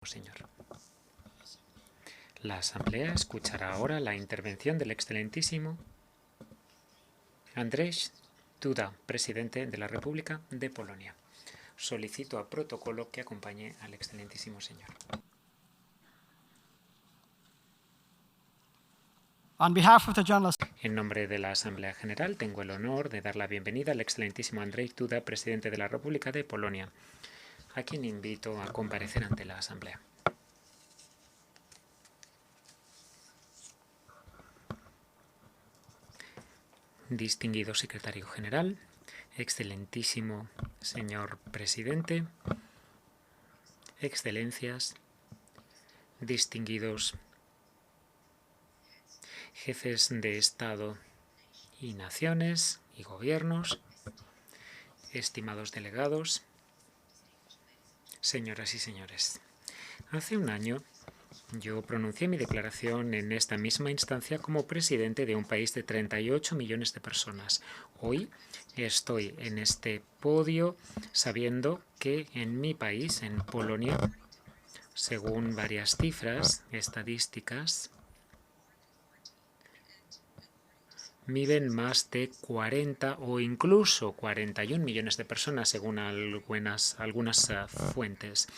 Señor. La Asamblea escuchará ahora la intervención del excelentísimo Andrzej Duda, presidente de la República de Polonia. Solicito a protocolo que acompañe al excelentísimo señor. En nombre de la Asamblea General, tengo el honor de dar la bienvenida al excelentísimo Andrzej Duda, presidente de la República de Polonia, a quien invito a comparecer ante la Asamblea. Distinguido secretario general, excelentísimo señor presidente, excelencias, distinguidos jefes de Estado y naciones y gobiernos, estimados delegados, señoras y señores. Hace un año yo pronuncié mi declaración en esta misma instancia como presidente de un país de 38 millones de personas. Hoy estoy en este podio sabiendo que en mi país, en Polonia, según varias cifras estadísticas, viven más de 40 o incluso 41 millones de personas, según algunas fuentes.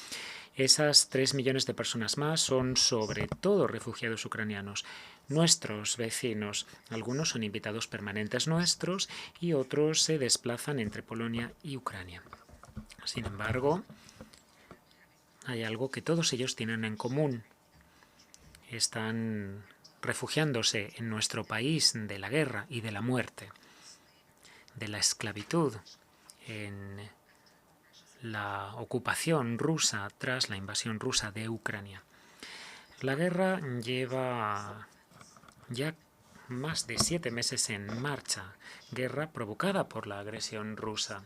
Esas 3 millones de personas más son sobre todo refugiados ucranianos, nuestros vecinos. Algunos son invitados permanentes nuestros y otros se desplazan entre Polonia y Ucrania. Sin embargo, hay algo que todos ellos tienen en común. Están refugiándose en nuestro país de la guerra y de la muerte, de la esclavitud, en la ocupación rusa tras la invasión rusa de Ucrania. La guerra lleva ya más de 7 meses en marcha, guerra provocada por la agresión rusa.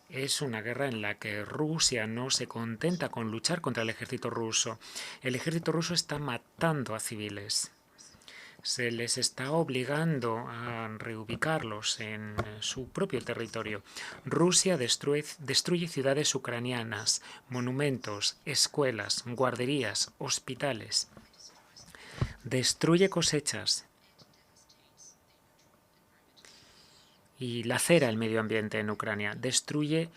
Es una guerra en la que Rusia no se contenta con luchar contra el ejército ruso. El ejército ruso está matando a civiles. Se les está obligando a reubicarlos en su propio territorio. Rusia destruye ciudades ucranianas, monumentos, escuelas, guarderías, hospitales. Destruye cosechas y lacera el medio ambiente en Ucrania. Destruye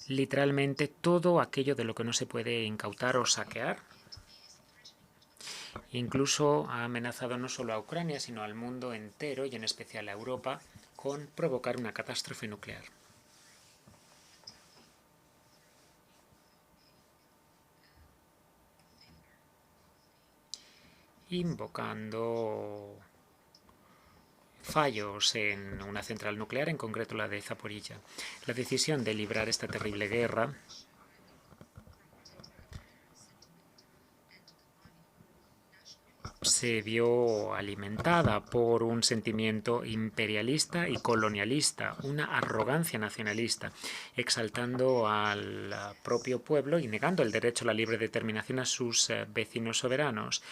literalmente todo aquello de lo que no se puede incautar o saquear. Incluso ha amenazado no solo a Ucrania, sino al mundo entero y en especial a Europa con provocar una catástrofe nuclear. Invocando fallos en una central nuclear, en concreto la de Zaporilla. La decisión de librar esta terrible guerra se vio alimentada por un sentimiento imperialista y colonialista, una arrogancia nacionalista, exaltando al propio pueblo y negando el derecho a la libre determinación a sus vecinos soberanos.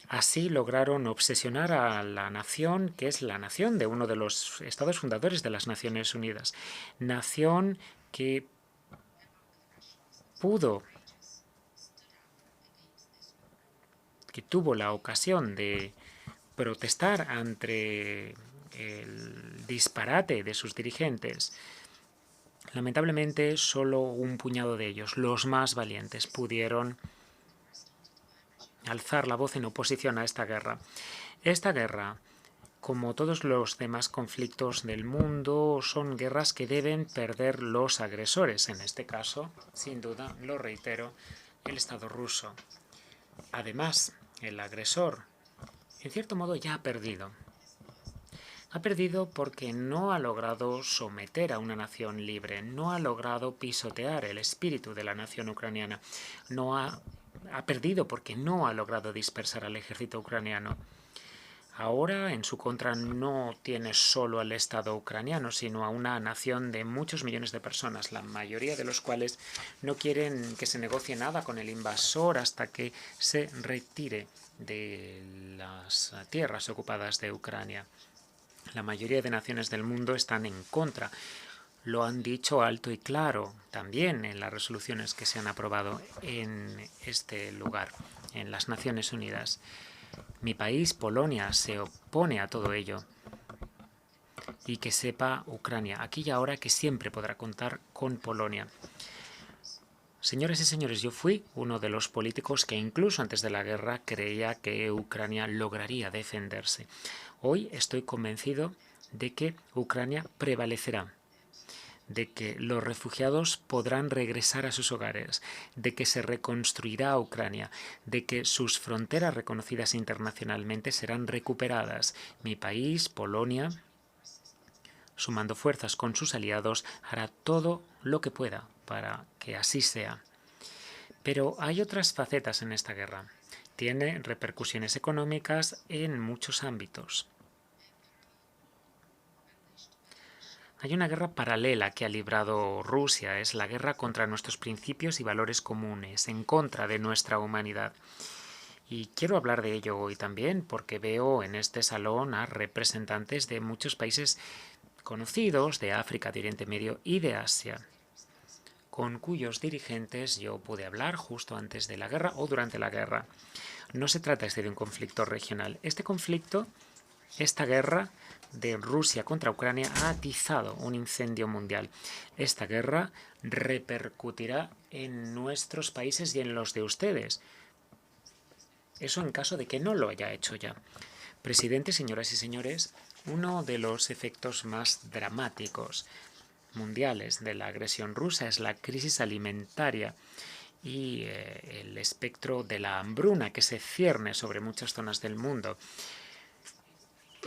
Así lograron obsesionar a la nación, que es la nación de uno de los estados fundadores de las Naciones Unidas. Nación que tuvo la ocasión de protestar ante el disparate de sus dirigentes. Lamentablemente, solo un puñado de ellos, los más valientes, pudieron alzar la voz en oposición a esta guerra. Esta guerra, como todos los demás conflictos del mundo, son guerras que deben perder los agresores. En este caso, sin duda, lo reitero, el Estado ruso. Además, el agresor, en cierto modo, ya ha perdido. Ha perdido porque no ha logrado someter a una nación libre, no ha logrado pisotear el espíritu de la nación ucraniana, ha perdido porque no ha logrado dispersar al ejército ucraniano. Ahora, en su contra, no tiene solo al Estado ucraniano, sino a una nación de muchos millones de personas, la mayoría de los cuales no quieren que se negocie nada con el invasor hasta que se retire de las tierras ocupadas de Ucrania. La mayoría de naciones del mundo están en contra. lo han dicho alto y claro también en las resoluciones que se han aprobado en este lugar, en las Naciones Unidas. Mi país, Polonia, se opone a todo ello. Y que sepa Ucrania, aquí y ahora, que siempre podrá contar con Polonia. Señores y señores, yo fui uno de los políticos que incluso antes de la guerra creía que Ucrania lograría defenderse. Hoy estoy convencido de que Ucrania prevalecerá, de que los refugiados podrán regresar a sus hogares, de que se reconstruirá Ucrania, de que sus fronteras reconocidas internacionalmente serán recuperadas. Mi país, Polonia, sumando fuerzas con sus aliados, hará todo lo que pueda para que así sea. Pero hay otras facetas en esta guerra. Tiene repercusiones económicas en muchos ámbitos. Hay una guerra paralela que ha librado Rusia, es la guerra contra nuestros principios y valores comunes, en contra de nuestra humanidad. Y quiero hablar de ello hoy también porque veo en este salón a representantes de muchos países conocidos de África, de Oriente Medio y de Asia, con cuyos dirigentes yo pude hablar justo antes de la guerra o durante la guerra. No se trata de un conflicto regional. Este conflicto, esta guerra de Rusia contra Ucrania ha atizado un incendio mundial. Esta guerra repercutirá en nuestros países y en los de ustedes. Eso en caso de que no lo haya hecho ya. Presidente, señoras y señores, uno de los efectos más dramáticos mundiales de la agresión rusa es la crisis alimentaria y el espectro de la hambruna que se cierne sobre muchas zonas del mundo.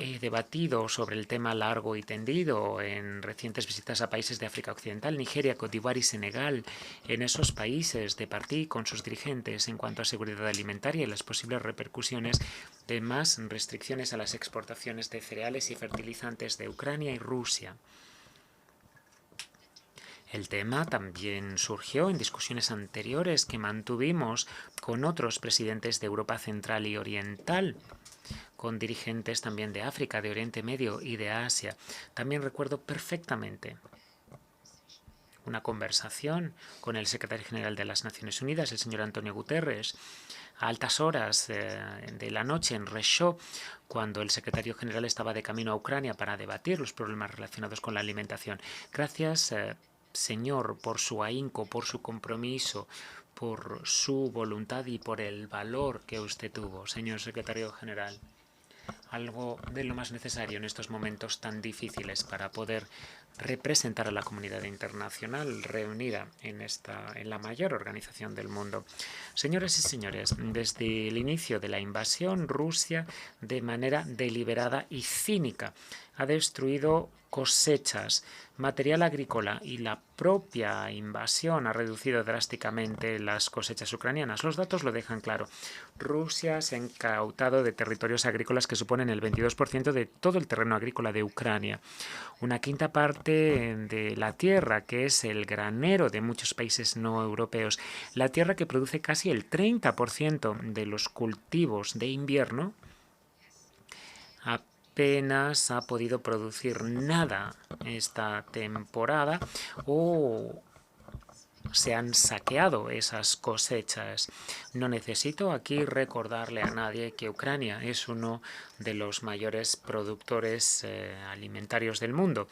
He debatido sobre el tema largo y tendido en recientes visitas a países de África Occidental, Nigeria, Cote d'Ivoire y Senegal. En esos países debatí con sus dirigentes en cuanto a seguridad alimentaria y las posibles repercusiones de más restricciones a las exportaciones de cereales y fertilizantes de Ucrania y Rusia. El tema también surgió en discusiones anteriores que mantuvimos con otros presidentes de Europa Central y Oriental, con dirigentes también de África, de Oriente Medio y de Asia. También recuerdo perfectamente una conversación con el secretario general de las Naciones Unidas, el señor Antonio Guterres, a altas horas de la noche en Reshov, cuando el secretario general estaba de camino a Ucrania para debatir los problemas relacionados con la alimentación. Gracias, señor, por su ahínco, por su compromiso, por su voluntad y por el valor que usted tuvo, señor secretario general. Algo de lo más necesario en estos momentos tan difíciles para poder representar a la comunidad internacional reunida en la mayor organización del mundo. Señoras y señores, desde el inicio de la invasión, Rusia, de manera deliberada y cínica, ha destruido cosechas, material agrícola y la propia invasión ha reducido drásticamente las cosechas ucranianas. Los datos lo dejan claro. Rusia se ha incautado de territorios agrícolas que suponen el 22% de todo el terreno agrícola de Ucrania. Una quinta parte de la tierra, que es el granero de muchos países no europeos. La tierra que produce casi el 30% de los cultivos de invierno, apenas ha podido producir nada esta temporada o se han saqueado esas cosechas. No necesito aquí recordarle a nadie que Ucrania es uno de los mayores productores alimentarios del mundo.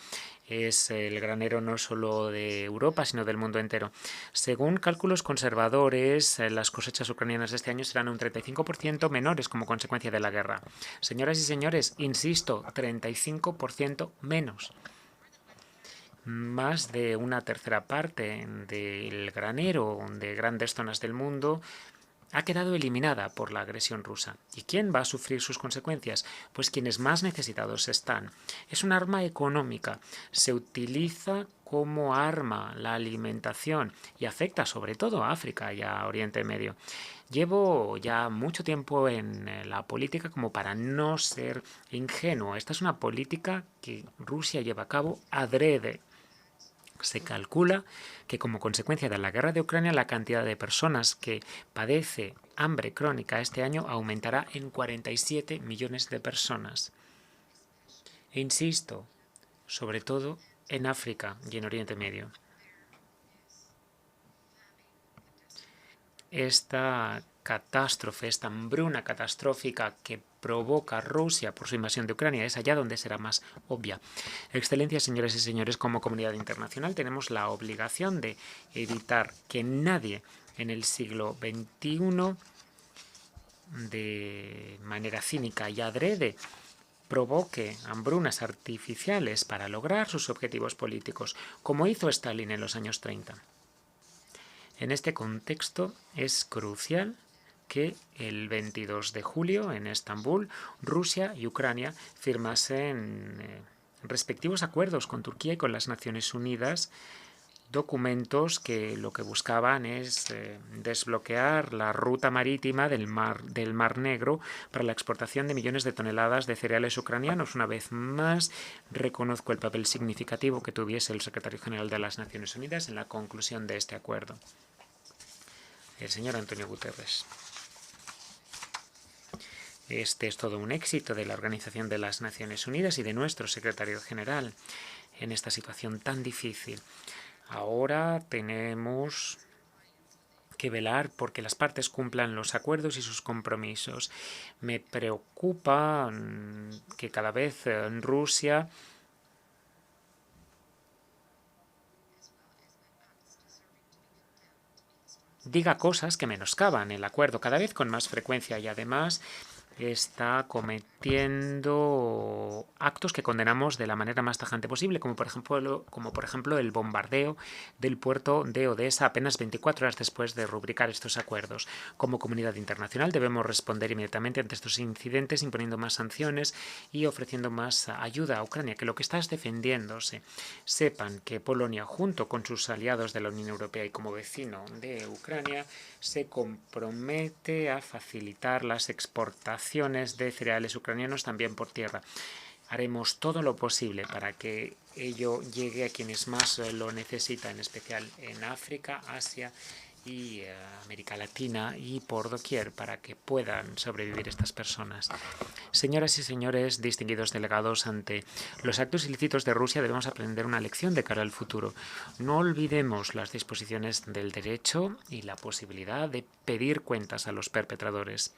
Es el granero no solo de Europa, sino del mundo entero. Según cálculos conservadores, las cosechas ucranianas de este año serán un 35% menores como consecuencia de la guerra. Señoras y señores, insisto, 35% menos. Más de una tercera parte del granero de grandes zonas del mundo ha quedado eliminada por la agresión rusa. ¿Y quién va a sufrir sus consecuencias? Pues quienes más necesitados están. Es un arma económica. Se utiliza como arma la alimentación y afecta sobre todo a África y a Oriente Medio. Llevo ya mucho tiempo en la política como para no ser ingenuo. Esta es una política que Rusia lleva a cabo adrede. Se calcula que como consecuencia de la guerra de Ucrania la cantidad de personas que padece hambre crónica este año aumentará en 47 millones de personas. E insisto, sobre todo en África y en Oriente Medio. Esta catástrofe, esta hambruna catastrófica que provoca Rusia por su invasión de Ucrania es allá donde será más obvia. Excelencias, señoras y señores, como comunidad internacional tenemos la obligación de evitar que nadie en el siglo XXI de manera cínica y adrede provoque hambrunas artificiales para lograr sus objetivos políticos, como hizo Stalin en los años 30. En este contexto es crucial que el 22 de julio en Estambul, Rusia y Ucrania firmasen respectivos acuerdos con Turquía y con las Naciones Unidas, documentos que lo que buscaban es desbloquear la ruta marítima del Mar Negro para la exportación de millones de toneladas de cereales ucranianos. Una vez más, reconozco el papel significativo que tuviese el secretario general de las Naciones Unidas en la conclusión de este acuerdo, el señor Antonio Guterres. Este es todo un éxito de la Organización de las Naciones Unidas y de nuestro secretario general en esta situación tan difícil. Ahora tenemos que velar porque las partes cumplan los acuerdos y sus compromisos. Me preocupa que cada vez Rusia diga cosas que menoscaban el acuerdo cada vez con más frecuencia y además está cometiendo actos que condenamos de la manera más tajante posible, como por ejemplo el bombardeo del puerto de Odesa apenas 24 horas después de rubricar estos acuerdos. Como comunidad internacional debemos responder inmediatamente ante estos incidentes imponiendo más sanciones y ofreciendo más ayuda a Ucrania, que lo que está es defendiéndose. Sepan que Polonia, junto con sus aliados de la Unión Europea y como vecino de Ucrania, se compromete a facilitar las exportaciones de cereales ucranianos también por tierra. Haremos todo lo posible para que ello llegue a quienes más lo necesitan, en especial en África, Asia y América Latina y por doquier, para que puedan sobrevivir estas personas. Señoras y señores, distinguidos delegados, ante los actos ilícitos de Rusia debemos aprender una lección de cara al futuro. No olvidemos las disposiciones del derecho y la posibilidad de pedir cuentas a los perpetradores.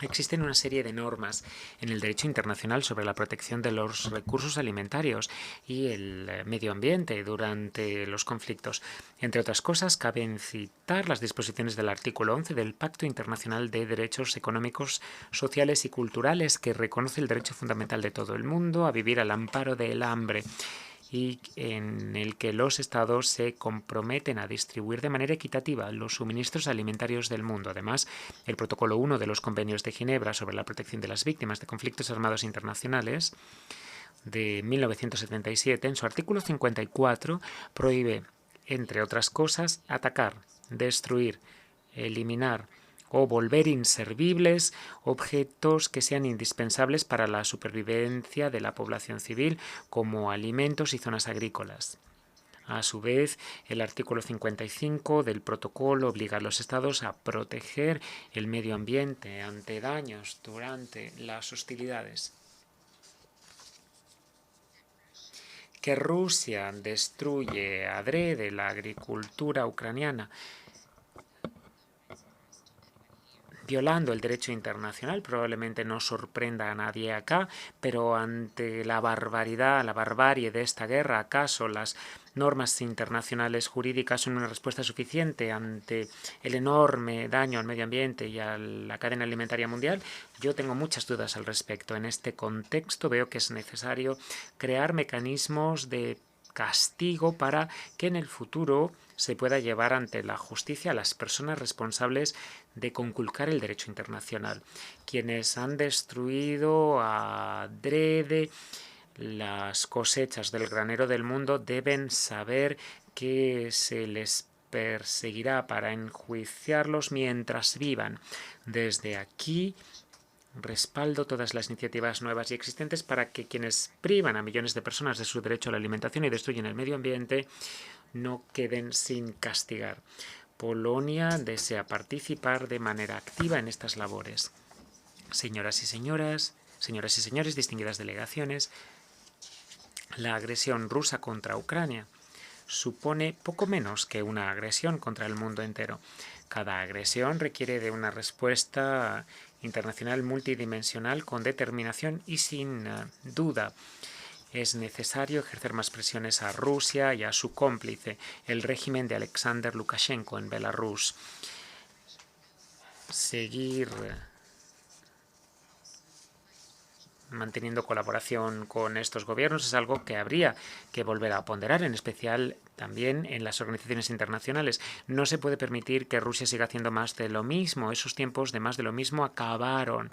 Existen una serie de normas en el derecho internacional sobre la protección de los recursos alimentarios y el medio ambiente durante los conflictos. Entre otras cosas, caben citar las disposiciones del artículo 11 del Pacto Internacional de Derechos Económicos, Sociales y Culturales, que reconoce el derecho fundamental de todo el mundo a vivir al amparo del hambre, y en el que los estados se comprometen a distribuir de manera equitativa los suministros alimentarios del mundo. Además, el protocolo 1 de los convenios de Ginebra sobre la protección de las víctimas de conflictos armados internacionales de 1977, en su artículo 54, prohíbe, entre otras cosas, atacar, destruir, eliminar o volver inservibles objetos que sean indispensables para la supervivencia de la población civil, como alimentos y zonas agrícolas. A su vez, el artículo 55 del protocolo obliga a los estados a proteger el medio ambiente ante daños durante las hostilidades. Que Rusia destruye adrede la agricultura ucraniana violando el derecho internacional, probablemente no sorprenda a nadie acá, pero ante la barbaridad, la barbarie de esta guerra, ¿acaso las normas internacionales jurídicas son una respuesta suficiente ante el enorme daño al medio ambiente y a la cadena alimentaria mundial? Yo tengo muchas dudas al respecto. En este contexto veo que es necesario crear mecanismos de castigo para que en el futuro se pueda llevar ante la justicia a las personas responsables de conculcar el derecho internacional. Quienes han destruido adrede las cosechas del granero del mundo deben saber que se les perseguirá para enjuiciarlos mientras vivan. Desde aquí respaldo todas las iniciativas nuevas y existentes para que quienes privan a millones de personas de su derecho a la alimentación y destruyen el medio ambiente no queden sin castigar. Polonia desea participar de manera activa en estas labores. Señoras y señores, distinguidas delegaciones, La agresión rusa contra Ucrania supone poco menos que una agresión contra el mundo entero. Cada agresión requiere de una respuesta internacional multidimensional con determinación y sin duda. Es necesario ejercer más presiones a Rusia y a su cómplice, el régimen de Alexander Lukashenko en Belarus. Seguir manteniendo colaboración con estos gobiernos es algo que habría que volver a ponderar, en especial también en las organizaciones internacionales. No se puede permitir que Rusia siga haciendo más de lo mismo. Esos tiempos de más de lo mismo acabaron.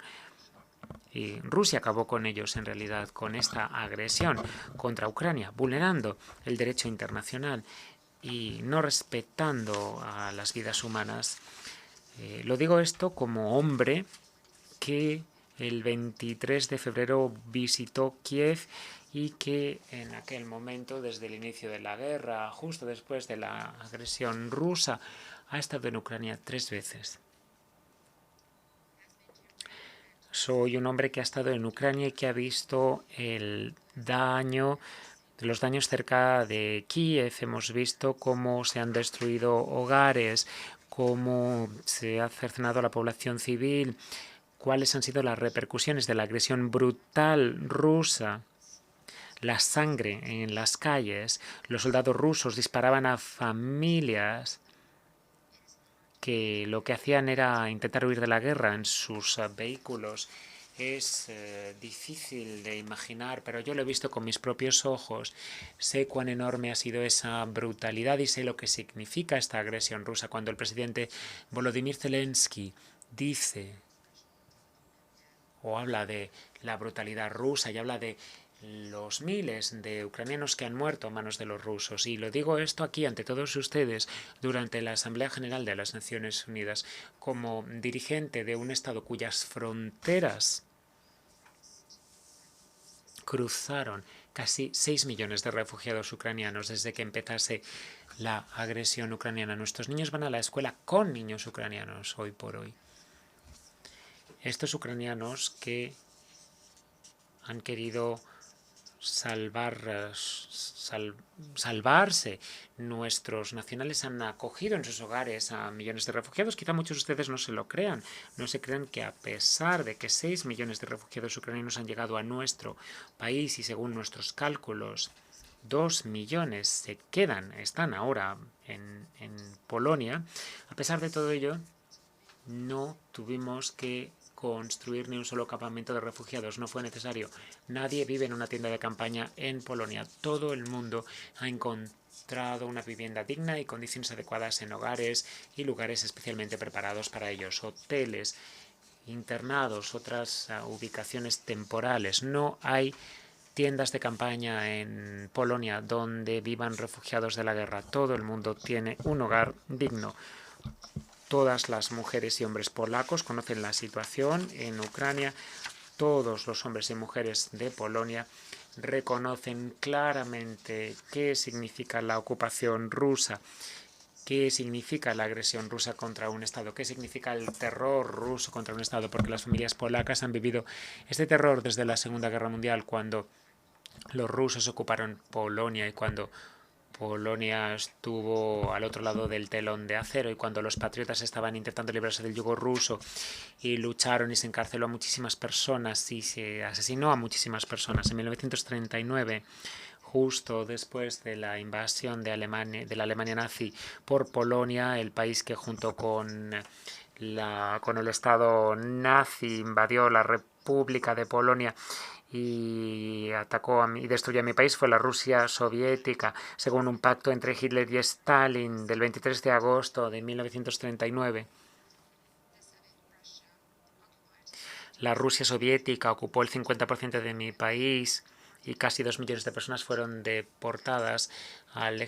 Y Rusia acabó con ellos, en realidad, con esta agresión contra Ucrania, vulnerando el derecho internacional y no respetando a las vidas humanas. Lo digo esto como hombre que el 23 de febrero visitó Kiev y que en aquel momento, desde el inicio de la guerra, justo después de la agresión rusa, ha estado en Ucrania 3 veces. Soy un hombre que ha estado en Ucrania y que ha visto los daños cerca de Kiev. Hemos visto cómo se han destruido hogares, cómo se ha cercenado a la población civil, cuáles han sido las repercusiones de la agresión brutal rusa. La sangre en las calles, los soldados rusos disparaban a familias que lo que hacían era intentar huir de la guerra en sus vehículos. Es difícil de imaginar, pero yo lo he visto con mis propios ojos. Sé cuán enorme ha sido esa brutalidad y sé lo que significa esta agresión rusa. Cuando el presidente Volodymyr Zelensky dice o habla de la brutalidad rusa y habla de los miles de ucranianos que han muerto a manos de los rusos. Y lo digo esto aquí ante todos ustedes durante la Asamblea General de las Naciones Unidas como dirigente de un Estado cuyas fronteras cruzaron casi 6 millones de refugiados ucranianos desde que empezase la agresión ucraniana. Nuestros niños van a la escuela con niños ucranianos hoy por hoy. Estos ucranianos que han querido salvarse. Nuestros nacionales han acogido en sus hogares a millones de refugiados. Quizá muchos de ustedes no se lo crean. No se crean que a pesar de que 6 millones de refugiados ucranianos han llegado a nuestro país y según nuestros cálculos 2 millones se quedan, están ahora en Polonia, a pesar de todo ello, no tuvimos que construir ni un solo campamento de refugiados. No fue necesario. Nadie vive en una tienda de campaña en Polonia. Todo el mundo ha encontrado una vivienda digna y condiciones adecuadas en hogares y lugares especialmente preparados para ellos. Hoteles, internados, otras ubicaciones temporales. No hay tiendas de campaña en Polonia donde vivan refugiados de la guerra. Todo el mundo tiene un hogar digno. Todas las mujeres y hombres polacos conocen la situación en Ucrania. Todos los hombres y mujeres de Polonia reconocen claramente qué significa la ocupación rusa, qué significa la agresión rusa contra un Estado, qué significa el terror ruso contra un Estado, porque las familias polacas han vivido este terror desde la Segunda Guerra Mundial, cuando los rusos ocuparon Polonia y cuando Polonia estuvo al otro lado del telón de acero y cuando los patriotas estaban intentando librarse del yugo ruso y lucharon y se encarceló a muchísimas personas y se asesinó a muchísimas personas. En 1939, justo después de la invasión de la Alemania nazi por Polonia, el país que junto con el Estado nazi invadió la República de Polonia y atacó y destruyó a mi país fue la Rusia soviética, según un pacto entre Hitler y Stalin del 23 de agosto de 1939. La Rusia soviética ocupó el 50% de mi país y casi 2 millones de personas fueron deportadas a la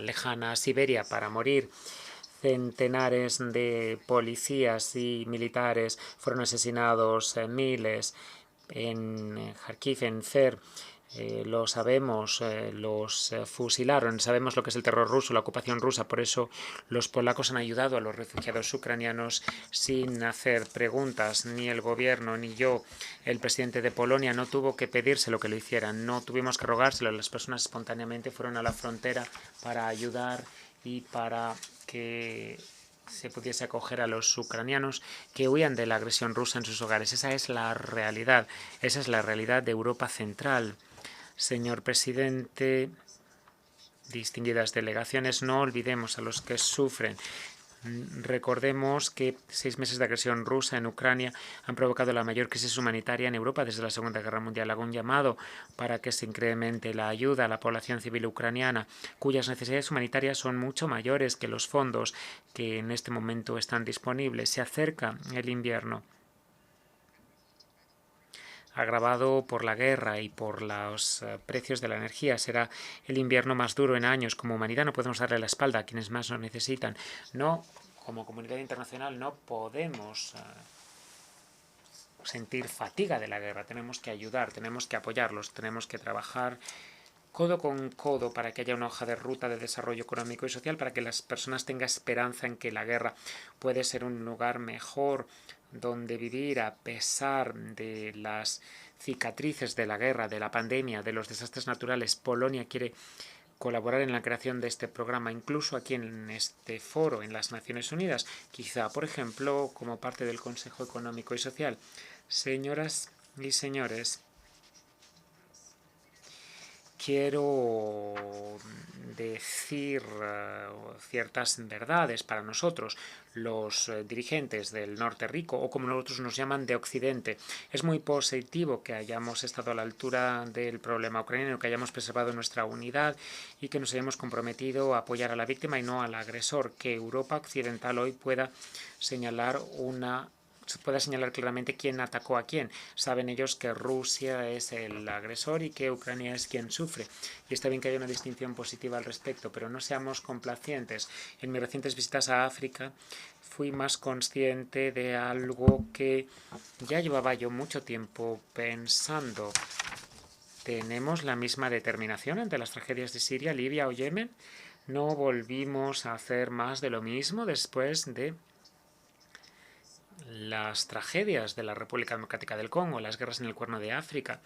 lejana Siberia para morir. Centenares de policías y militares fueron asesinados, miles en Kharkiv, en Tver. Lo sabemos, los fusilaron, sabemos lo que es el terror ruso, la ocupación rusa, por eso los polacos han ayudado a los refugiados ucranianos sin hacer preguntas, ni el gobierno ni yo. El presidente de Polonia no tuvo que pedírselo que lo hicieran, no tuvimos que rogárselo, las personas espontáneamente fueron a la frontera para ayudar y para que se pudiese acoger a los ucranianos que huían de la agresión rusa en sus hogares. Esa es la realidad de Europa Central. Señor presidente, distinguidas delegaciones, no olvidemos a los que sufren. Recordemos que 6 meses de agresión rusa en Ucrania han provocado la mayor crisis humanitaria en Europa desde la Segunda Guerra Mundial. Hago un llamado para que se incremente la ayuda a la población civil ucraniana, cuyas necesidades humanitarias son mucho mayores que los fondos que en este momento están disponibles. Se acerca el invierno, agravado por la guerra y por los precios de la energía. Será el invierno más duro en años. Como humanidad no podemos darle la espalda a quienes más nos necesitan. No, como comunidad internacional no podemos sentir fatiga de la guerra. Tenemos que ayudar, tenemos que apoyarlos, tenemos que trabajar codo con codo para que haya una hoja de ruta de desarrollo económico y social, para que las personas tengan esperanza en que la guerra puede ser un lugar mejor donde vivir a pesar de las cicatrices de la guerra, de la pandemia, de los desastres naturales. Polonia quiere colaborar en la creación de este programa, incluso aquí en este foro, en las Naciones Unidas, quizá, por ejemplo, como parte del Consejo Económico y Social. Señoras y señores, quiero decir ciertas verdades para nosotros, los dirigentes del norte rico, o como nosotros nos llaman, de Occidente. Es muy positivo que hayamos estado a la altura del problema ucraniano, que hayamos preservado nuestra unidad y que nos hayamos comprometido a apoyar a la víctima y no al agresor. Que Europa Occidental hoy pueda señalar claramente quién atacó a quién. Saben ellos que Rusia es el agresor y que Ucrania es quien sufre. Y está bien que haya una distinción positiva al respecto, pero no seamos complacientes. En mis recientes visitas a África fui más consciente de algo que ya llevaba yo mucho tiempo pensando. ¿Tenemos la misma determinación ante las tragedias de Siria, Libia o Yemen? ¿No volvimos a hacer más de lo mismo después de las tragedias de la República Democrática del Congo, las guerras en el Cuerno de África?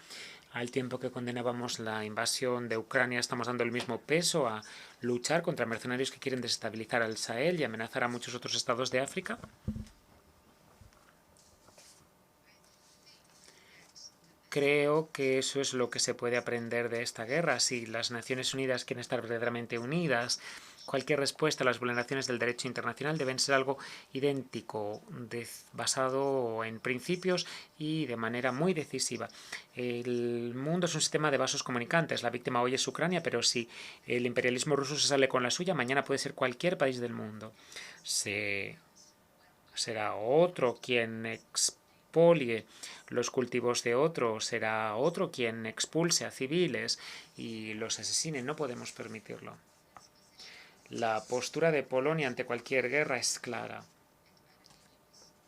Al tiempo que condenábamos la invasión de Ucrania, estamos dando el mismo peso a luchar contra mercenarios que quieren desestabilizar al Sahel y amenazar a muchos otros estados de África. Creo que eso es lo que se puede aprender de esta guerra. Si las Naciones Unidas quieren estar verdaderamente unidas, cualquier respuesta a las vulneraciones del derecho internacional deben ser algo idéntico, basado en principios y de manera muy decisiva. El mundo es un sistema de vasos comunicantes. La víctima hoy es Ucrania, pero si el imperialismo ruso se sale con la suya, mañana puede ser cualquier país del mundo. Será otro quien expolie los cultivos de otro, será otro quien expulse a civiles y los asesine. No podemos permitirlo. La postura de Polonia ante cualquier guerra es clara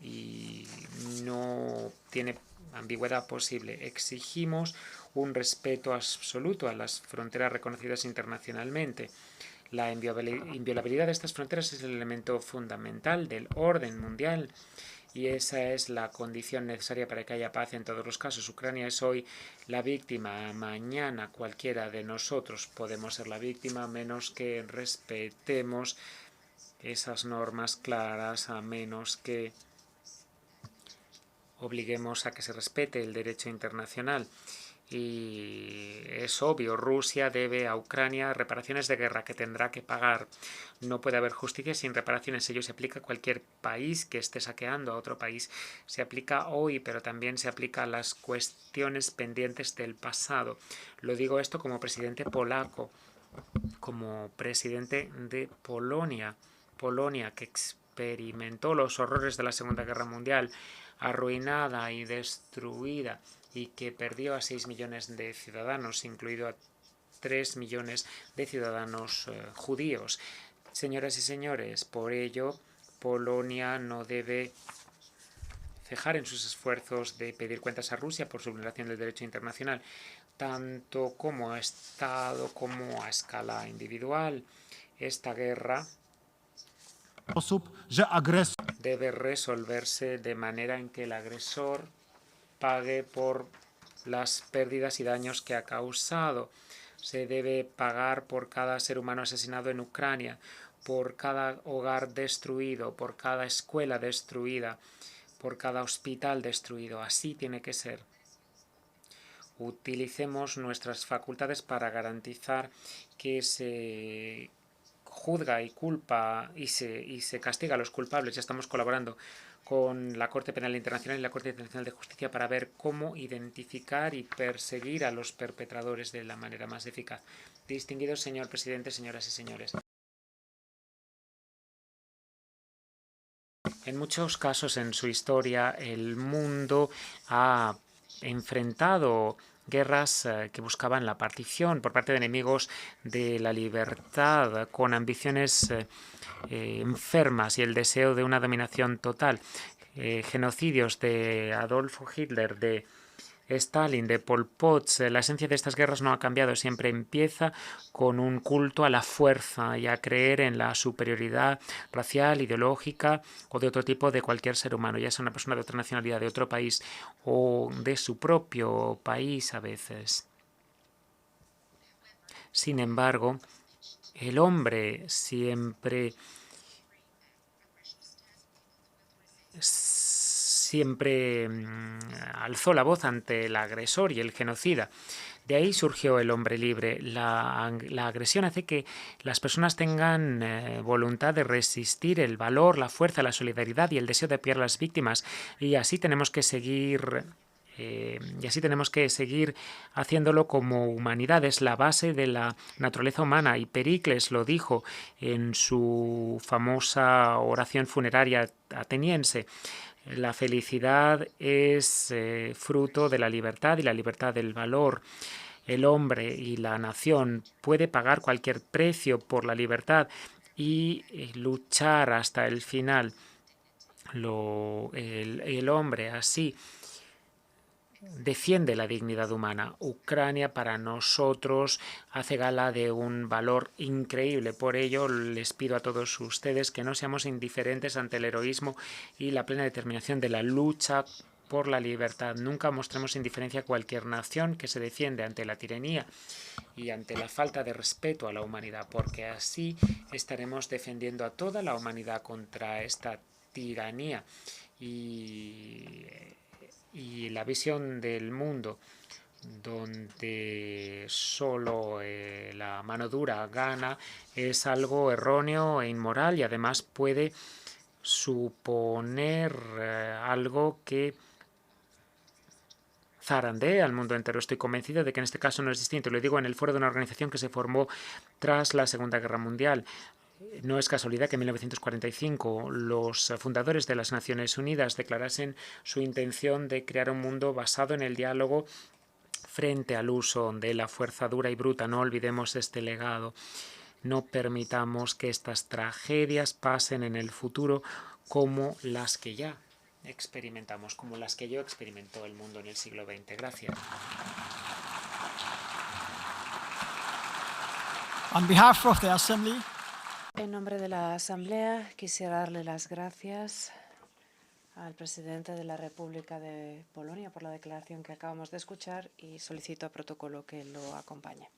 y no tiene ambigüedad posible. Exigimos un respeto absoluto a las fronteras reconocidas internacionalmente. La inviolabilidad de estas fronteras es el elemento fundamental del orden mundial y esa es la condición necesaria para que haya paz en todos los casos. Ucrania es hoy la víctima, mañana cualquiera de nosotros podemos ser la víctima, a menos que respetemos esas normas claras, a menos que obliguemos a que se respete el derecho internacional. Y es obvio, Rusia debe a Ucrania reparaciones de guerra que tendrá que pagar. No puede haber justicia sin reparaciones. Ello se aplica a cualquier país que esté saqueando a otro país. Se aplica hoy, pero también se aplica a las cuestiones pendientes del pasado. Lo digo esto como presidente polaco, como presidente de Polonia. Polonia que experimentó los horrores de la Segunda Guerra Mundial, arruinada y destruida, y que perdió a 6 millones de ciudadanos, incluido a 3 millones de ciudadanos judíos. Señoras y señores, por ello, Polonia no debe cejar en sus esfuerzos de pedir cuentas a Rusia por su vulneración del derecho internacional. tanto como Estado como a escala individual. Esta guerra debe resolverse de manera en que el agresor pague por las pérdidas y daños que ha causado. Se debe pagar por cada ser humano asesinado en Ucrania, por cada hogar destruido, por cada escuela destruida, por cada hospital destruido. Así tiene que ser. Utilicemos nuestras facultades para garantizar que se juzga y culpa y se castiga a los culpables. Ya estamos colaborando con la Corte Penal Internacional y la Corte Internacional de Justicia para ver cómo identificar y perseguir a los perpetradores de la manera más eficaz. Distinguido señor presidente, señoras y señores. En muchos casos en su historia, el mundo ha enfrentado guerras que buscaban la partición por parte de enemigos de la libertad, con ambiciones enfermas y el deseo de una dominación total. Genocidios de Adolfo Hitler, de Stalin, de Pol Pot. La esencia de estas guerras no ha cambiado. Siempre empieza con un culto a la fuerza y a creer en la superioridad racial, ideológica o de otro tipo de cualquier ser humano, ya sea una persona de otra nacionalidad, de otro país o de su propio país a veces. Sin embargo, el hombre siempre alzó la voz ante el agresor y el genocida. De ahí surgió el hombre libre. La agresión hace que las personas tengan voluntad de resistir, el valor, la fuerza, la solidaridad y el deseo de apoyar a las víctimas. Y así tenemos que seguir. Haciéndolo como humanidad. Es la base de la naturaleza humana. Y Pericles lo dijo en su famosa oración funeraria ateniense. La felicidad es fruto de la libertad y la libertad del valor. El hombre y la nación puede pagar cualquier precio por la libertad y luchar hasta el final. El hombre así defiende la dignidad humana. Ucrania para nosotros hace gala de un valor increíble. Por ello les pido a todos ustedes que no seamos indiferentes ante el heroísmo y la plena determinación de la lucha por la libertad. Nunca mostremos indiferencia a cualquier nación que se defiende ante la tiranía y ante la falta de respeto a la humanidad, porque así estaremos defendiendo a toda la humanidad contra esta tiranía y la visión del mundo donde solo la mano dura gana es algo erróneo e inmoral y además puede suponer algo que zarandea al mundo entero. Estoy convencido de que en este caso no es distinto. Lo digo en el foro de una organización que se formó tras la Segunda Guerra Mundial. No es casualidad que en 1945 los fundadores de las Naciones Unidas declarasen su intención de crear un mundo basado en el diálogo frente al uso de la fuerza dura y bruta. No olvidemos este legado. No permitamos que estas tragedias pasen en el futuro como las que ya experimentamos, como las que yo experimentó el mundo en el siglo XX. Gracias. On behalf of the Assembly, en nombre de la Asamblea, quisiera darle las gracias al presidente de la República de Polonia por la declaración que acabamos de escuchar y solicito a protocolo que lo acompañe.